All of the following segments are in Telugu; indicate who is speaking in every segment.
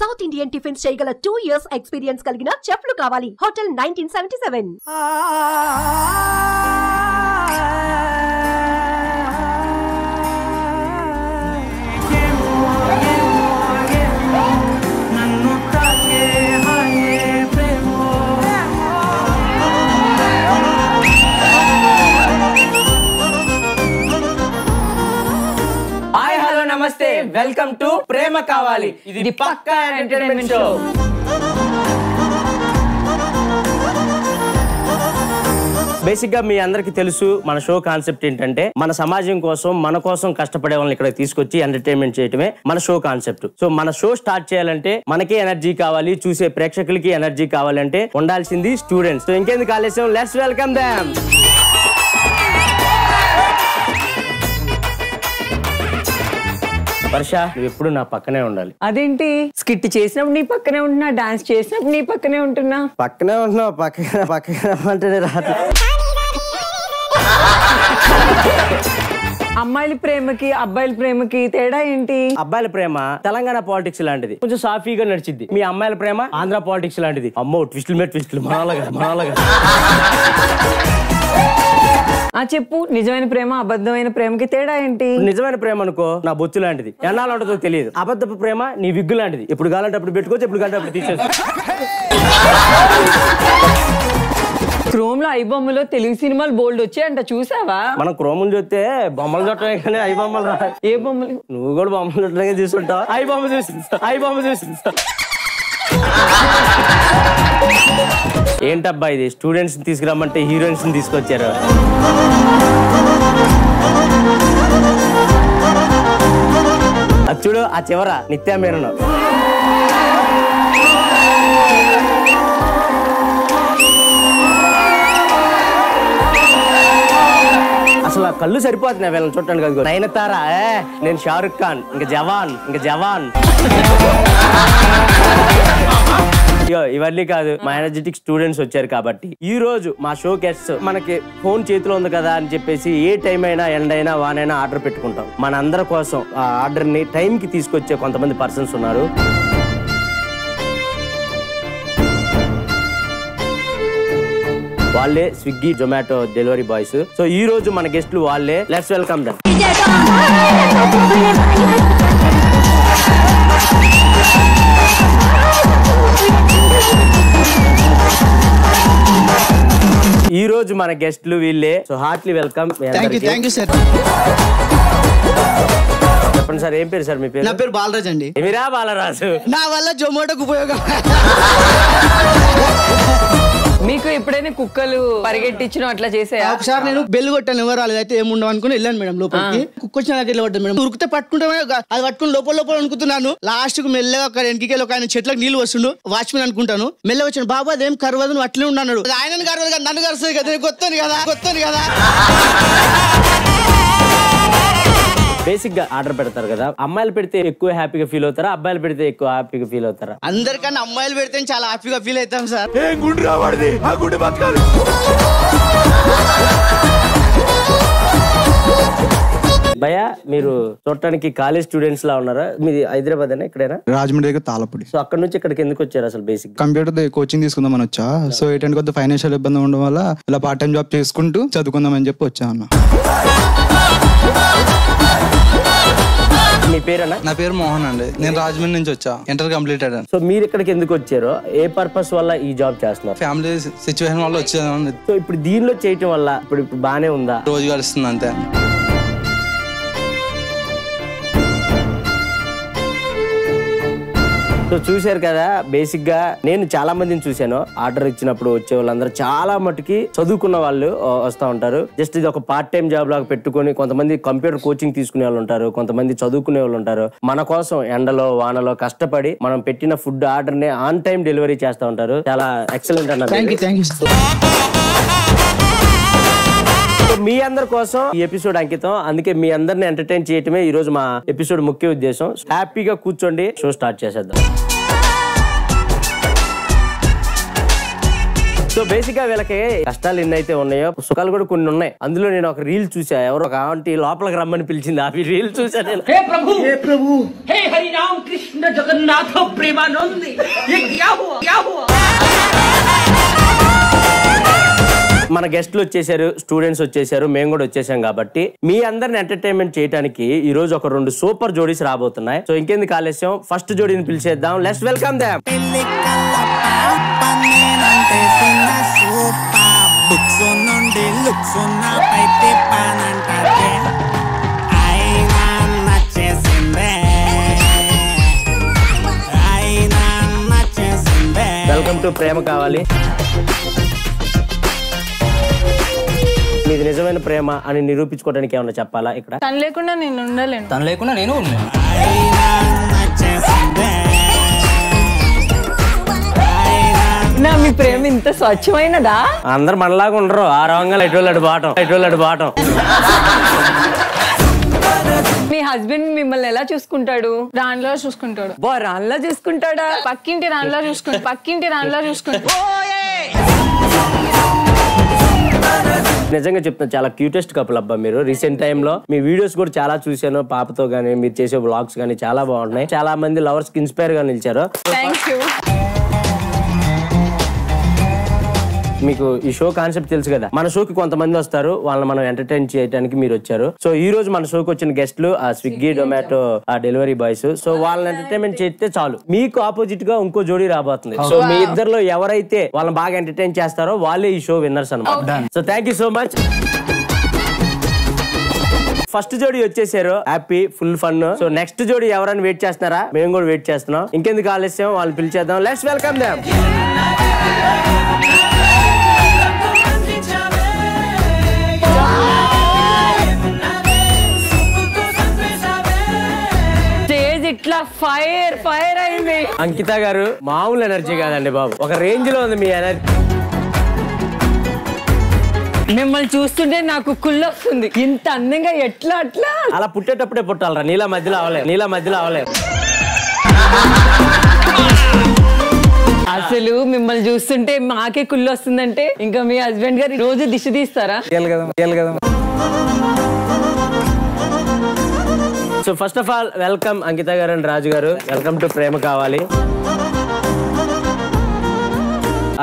Speaker 1: సౌత్ ఇండియన్ టిఫిన్స్ చేయగల 2 years ఎక్స్పీరియన్స్ కలిగిన చెఫ్లు కావాలి. హోటల్ 1977.
Speaker 2: నమస్తే, వెల్కమ్ టు ప్రేమ కావాలి. ఇది పక్కా ఎంటర్టైన్మెంట్ షో. బేసిక్ గా మీ అందరికి తెలుసు మన షో కాన్సెప్ట్ ఏంటంటే మన సమాజం కోసం మన కోసం కష్టపడే వాళ్ళని ఇక్కడ తీసుకొచ్చి ఎంటర్టైన్మెంట్ చేయటమే మన షో కాన్సెప్ట్. సో మన షో స్టార్ట్ చేయాలంటే మనకే ఎనర్జీ కావాలి, చూసే ప్రేక్షకులకి ఎనర్జీ కావాలంటే ఉండాల్సింది స్టూడెంట్స్. సో ఇంకెందుకు ఆలస్యం, లెట్స్ వెల్కమ్ దెమ్. వర్ష, నువ్వు ఎప్పుడు నా పక్కనే ఉండాలి.
Speaker 3: అదేంటి? స్కిట్ చేసినప్పుడు నీ పక్కనే ఉంటున్నా, డాన్స్ చేసినప్పుడు నీ పక్కనే ఉంటున్నా.
Speaker 2: పక్కనే ఉంటున్నావు, పక్కనే అంటే రాదు.
Speaker 3: అమ్మాయిల ప్రేమకి అబ్బాయిల ప్రేమకి తేడా ఏంటి?
Speaker 2: అబ్బాయిల ప్రేమ తెలంగాణ పాలిటిక్స్ లాంటిది, కొంచెం సాఫీగా నడిచిద్ది. మీ అమ్మాయిల ప్రేమ ఆంధ్ర పాలిటిక్స్ లాంటిది. అమ్మో, ట్విస్టులు మీద ట్విస్టులు, మనలాగా.
Speaker 3: చెప్పు, నిజమైన ప్రేమ అబద్ధమైన ప్రేమకి తేడా ఏంటి?
Speaker 2: నిజమైన ప్రేమ అనుకో నా బొచ్చు లాంటిది, ఎన్నాళ్ళు ఉంటుందో తెలియదు. అబద్ధపు ప్రేమ నీ విగ్గు లాంటిది, ఎప్పుడు కావాలంటే అప్పుడు పెట్టుకోవచ్చు, ఎప్పుడు కావాలంటే అప్పుడు తీసేసుకో.
Speaker 3: క్రోమ్ లో ఐ బొమ్మలో తెలుగు సినిమాలు బోల్డ్ వచ్చాయంట, చూసావా?
Speaker 2: మనం క్రోములు చూస్తే బొమ్మలు చుట్టమే కానీ ఐ బొమ్మలు రా.
Speaker 3: ఏ బొమ్మలు?
Speaker 2: నువ్వు కూడా బొమ్మలు చుట్టమే చూస్తుంటావు. ఐ బొమ్మ చూసి ఏంటబ్బా ఇది, స్టూడెంట్స్ తీసుకురమ్మంటే హీరోయిన్స్ తీసుకొచ్చారు. అది చూడు, ఆ చివర నిత్యా మీరన్. అసలు ఆ కళ్ళు సరిపోతున్నాయి వీళ్ళని చూడటానికి. అది నయనతార, నేను షారుఖ్ ఖాన్, ఇంకా జవాన్. ఇవన్నీ కాదు, మా ఎనర్జెటిక్ స్టూడెంట్స్ వచ్చారు కాబట్టి ఈ రోజు మా షో గెస్ట్స్. మనకి ఫోన్ చేతిలో ఉంది కదా అని చెప్పేసి ఏ టైం అయినా ఎండైనా వానైనా ఆర్డర్ పెట్టుకుంటాం. మన అందరి కోసం ఆ ఆర్డర్ ని టైం కి తీసుకొచ్చే కొంతమంది పర్సన్స్ ఉన్నారు. వాళ్ళే Swiggy Zomato delivery boys. So ఈ రోజు మన గెస్ట్లు వాళ్ళే. Let's welcome them. ఈ రోజు మన గెస్ట్లు వీళ్ళే. So heartly welcome.
Speaker 4: Thank you sir.
Speaker 2: చెప్పండి సార్, ఏం పేరు సార్ మీ పేరు?
Speaker 4: నా పేరు బాలరాజ్ అండి.
Speaker 2: ఏమిరా బాలరాజు?
Speaker 4: నా వల్ల జొమాటోకి ఉపయోగం.
Speaker 3: మీకు ఎప్పుడైనా కుక్కలు పరిగెట్టించడం అట్లా చేసాయా?
Speaker 4: ఒకసారి నేను బెల్ కొట్టాను, ఎవరు రాలేదు, అయితే ఏముండవు అనుకుని వెళ్ళాను మేడం లోపలికి. కుక్క వచ్చిన దగ్గర పడ్డాను మేడం. ఉరికితే పట్టుకుంటే అది పట్టుకుని లోపల అనుకుంటున్నాను. లాస్ట్ కు మెల్లగా ఒక వెనకకి ఒక ఆయన చెట్లకు నీళ్లు వస్తుండు, వాచ్మెన్ అనుకుంటాను. మెల్లగా వచ్చాను, బాబు అదేం కరవదు, నువ్వు అట్లే ఉన్నాడు. ఆయన కరవదు కదా, నన్ను కరుస్తుంది కదా, కొత్తాను కదా.
Speaker 2: బేసిక్ గా ఆర్డర్ పెడతారు కదా, అమ్మాయిలు పెడితే ఎక్కువ హ్యాపీగా ఫీల్ అవుతారా, అబ్బాయిలు పెడితే ఎక్కువ హ్యాపీగా ఫీల్ అవుతారా?
Speaker 4: అందరికన్నా అమ్మాయిలు పెడితే చాలా హ్యాపీగా ఫీల్ అవుతాం సార్.
Speaker 2: భయ్యా, మీరు చూడటానికి కాలేజ్ స్టూడెంట్స్ లా ఉన్నారా? మీది హైదరాబాద్ అయినా ఎక్కడైనా?
Speaker 5: రాజమండ్రి దగ్గర తాళపూడి.
Speaker 2: సో అక్కడ నుంచి ఇక్కడికి ఎందుకు వచ్చారు అసలు? బేసిక్
Speaker 5: కంప్యూటర్ కోచింగ్ తీసుకుందామని వచ్చా. సో ఏంటంటే కొద్దిగా ఫైనాన్షియల్ ఇబ్బంది ఉండడం వల్ల ఇలా పార్ట్ టైం జాబ్ చేసుకుంటూ చదువుకుందామని చెప్పి వచ్చా అన్న.
Speaker 2: మీ పేరేనా?
Speaker 5: నా పేరు మోహన్ అండి, నేను రాజమండ్రి నుంచి వచ్చా, ఇంటర్ కంప్లీటెడ్.
Speaker 2: సో మీరు ఇక్కడికి ఎందుకు వచ్చారో, ఏ పర్పస్ వల్ల ఈ జాబ్ చేస్తున్నారు?
Speaker 5: ఫ్యామిలీ సిచ్యువేషన్ వల్ల వచ్చాను.
Speaker 2: సో ఇప్పుడు దీనిలో చేయటం వల్ల ఇప్పుడు బానే ఉందా?
Speaker 5: రోజు గడుస్తుంది అంతే.
Speaker 2: సో చూశారు కదా, బేసిక్ గా నేను చాలా మందిని చూశాను. ఆర్డర్ ఇచ్చినప్పుడు వచ్చే వాళ్ళందరూ చాలా మటుకి చదువుకున్న వాళ్ళు వస్తూ ఉంటారు. జస్ట్ ఇది ఒక పార్ట్ టైం జాబ్ లాగా పెట్టుకుని, కొంతమంది కంప్యూటర్ కోచింగ్ తీసుకునే వాళ్ళు ఉంటారు, కొంతమంది చదువుకునే వాళ్ళు ఉంటారు. మన కోసం ఎండలో వానలో కష్టపడి మనం పెట్టిన ఫుడ్ ఆర్డర్ ని ఆన్ టైం డెలివరీ చేస్తూ ఉంటారు. చాలా ఎక్సలెంట్ అన్నారు. మీ అందరి కోసం ఈ ఎపిసోడ్ అంకితం. అందుకే మీ అందరిని ఎంటర్టైన్ చేయటమే ఈ రోజు మా ఎపిసోడ్ ముఖ్య ఉద్దేశం. హ్యాపీగా కూర్చోండి, షో స్టార్ట్ చేసేద్దాం. సో బేసిక్ గా వీళ్ళకి కష్టాలు ఎన్నైతే ఉన్నాయో సుఖాలు కూడా కొన్ని ఉన్నాయి. అందులో నేను ఒక రీల్ చూసా, ఎవరో ఒక ఆంటీ లోపలికి రమ్మని పిలిచింది. ఆ రీల్ చూసా నేను. హే ప్రభు, హే ప్రభు, హే హరి రామ కృష్ణ మన గెస్ట్లు వచ్చేసారు, స్టూడెంట్స్ వచ్చేసారు, మేము కూడా వచ్చేసాం కాబట్టి మీ అందరిని ఎంటర్టైన్మెంట్ చేయడానికి ఈ రోజు ఒక 2 సూపర్ జోడీస్ రాబోతున్నాయి. సో ఇంకెందుకు ఆలస్యం, ఫస్ట్ జోడీని పిలిచేద్దాం. Let's welcome them. Welcome to Prema Kavali. మీది నిజమైన ప్రేమ అని నిరూపించుకోవడానికి ఏమన్నా చెప్పాలా? ఇక్కడ
Speaker 3: తను లేకుండా నేను ఉండలేను.
Speaker 6: తను లేకుండా నేను ఉన్నాను.
Speaker 3: నా మీ ప్రేమ ఇంత స్వచ్ఛమైనదా?
Speaker 2: అందరు మనలాగా ఉండరు. ఆ రంగాలు ఎటువంటి బాటం.
Speaker 3: మీ హస్బెండ్ మిమ్మల్ని ఎలా చూసుకుంటాడు?
Speaker 7: రాన్లో చూసుకుంటాడు.
Speaker 3: రాన్లా చూసుకుంటాడా?
Speaker 7: పక్కింటి రాన్లో చూసుకుంటాడు.
Speaker 2: నిజంగా చెప్తున్నా, చాలా క్యూటెస్ట్ కపుల్ అబ్బా మీరు. రీసెంట్ టైంలో మీ వీడియోస్ కూడా చాలా చూశాను. పాపతో గానీ మీరు చేసే వ్లాగ్స్ గానీ చాలా బాగున్నాయి. చాలా మంది లవర్స్ కి ఇన్స్పైర్ గా నిలిచారు.
Speaker 3: Thank you.
Speaker 2: మీకు ఈ షో కాన్సెప్ట్ తెలుసు కదా. మన షోకి కొంతమంది వస్తారు, వాళ్ళని మనం ఎంటర్టైన్ చేయడానికి మీరు వచ్చారు. సో ఈ రోజు మన షోకి వచ్చిన గెస్ట్లు ఆ స్విగ్గీ, జొమాటో ఆ డెలివరీ బాయ్స్. సో వాళ్ళని ఎంటర్టైన్మెంట్ చేస్తే చాలు. మీకు ఆపోజిట్ గా ఇంకో జోడీ రాబోతుంది. సో మీ ఇద్దరిలో ఎవరైతే వాళ్ళని బాగా ఎంటర్టైన్ చేస్తారో వాళ్ళే ఈ షో విన్నర్స్ అన్నమాట. So thank you so much. First జోడీ వచ్చేసారు, happy, full fun. So next జోడీ ఎవరైనా వెయిట్ చేస్తున్నారా? మేము కూడా వెయిట్ చేస్తున్నాం. ఇంకెందుకు ఆలస్యం, వాళ్ళని పిలిచేద్దాం. Let's welcome them.
Speaker 3: ఇట్లా ఫైర్ అయింది.
Speaker 2: అంకిత గారు మామూలు ఎనర్జీ కాదండి బాబు, ఒక రేంజ్ లో ఉంది మీ ఎనర్జీ.
Speaker 3: మిమ్మల్ని చూస్తుంటే నాకు కుళ్ళు వస్తుంది. ఇంత అందంగా ఎట్లా
Speaker 2: అలా పుట్టేటప్పుడే పుట్టాలరా, నీలా మధ్యలో అవలేదు.
Speaker 3: అసలు మిమ్మల్ని చూస్తుంటే మాకే కుళ్ళు వస్తుందంటే ఇంకా మీ హస్బెండ్ గారు రోజు దిష్టి తీస్తారా?
Speaker 2: So first of all welcome Ankita గారు అండ్ రాజు గారు. వెల్కమ్ టు ప్రేమ కావాలి.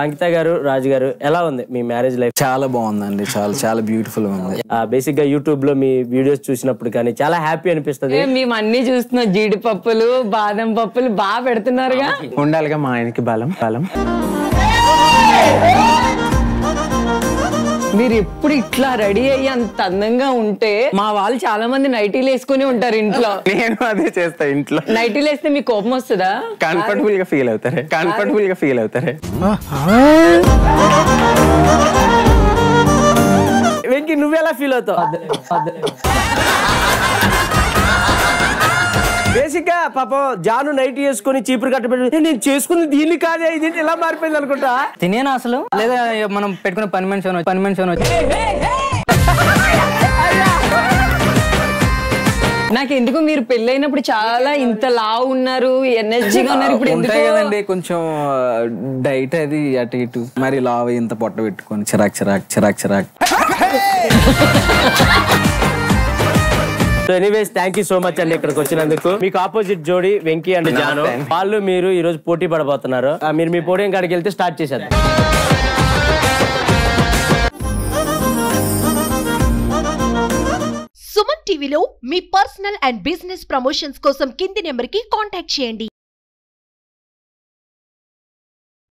Speaker 2: అంకిత గారు, రాజు గారు, ఎలా ఉంది మీ మ్యారేజ్ లైఫ్?
Speaker 6: చాలా బాగుందండి. చాలా బ్యూటిఫుల్ ఉంది.
Speaker 2: బేసిక్ గా యూట్యూబ్ లో మీ వీడియోస్ చూసినప్పుడు కానీ చాలా హ్యాపీ అనిపిస్తుంది.
Speaker 3: మేము అన్ని చూస్తున్నాం, జీడిపప్పులు, బాదం పప్పులు బాగా పెడుతున్నారుగా.
Speaker 6: ఉండాలిగా మా ఆయనకి బలం.
Speaker 3: మీరు ఎప్పుడు ఇట్లా రెడీ అయ్యి అంత అందంగా ఉంటే మా వాళ్ళు చాలా మంది నైటీలు వేసుకుని ఉంటారు ఇంట్లో.
Speaker 6: నేను అదే చేస్తా ఇంట్లో.
Speaker 3: నైటీలు వేస్తే మీకు కోపం వస్తుందా?
Speaker 6: కంఫర్టబుల్ గా ఫీల్ అవుతారే.
Speaker 2: వెంకీ నువ్వెలా ఫీల్ అవుతావు? బేసిక్ గా పాపం జాను నైట్ వేసుకుని చీపురు కట్టబెట్టి నేను చేసుకుని దీన్ని కాదే, ఇది ఇలా మారిపోయింది అనుకుంటా.
Speaker 6: తినేనా అసలు? లేదా మనం పెట్టుకున్న పని మనిషి వచ్చి
Speaker 3: నాకు ఎందుకు మీరు పెళ్ళైనప్పుడు చాలా ఇంత లావు ఉన్నారు, ఎనర్జీగా ఉన్నారు. ఇప్పుడు
Speaker 6: ఉంటాయి కదండి కొంచెం డైట్ అది అటు ఇటు, మరి లావు ఇంత పొట్ట పెట్టుకొని చిరాక్.
Speaker 2: So anyways thank you so much అండి ఇక్కడికి వచ్చినందుకు. మీకు ఆపోజిట్ జోడీ వెంకీ అండ్ జాను, వాళ్ళు మీరు ఈ రోజు పోటీ పడబోతున్నారు. మీరు మీ పోడియం కాడికి వెళ్తే స్టార్ట్ చేసేద్దాం.
Speaker 1: సుమన్ టీవీలో మీ పర్సనల్ అండ్ బిజినెస్ ప్రమోషన్స్ కోసం కింది నెంబర్ కి కాంటాక్ట్ చేయండి.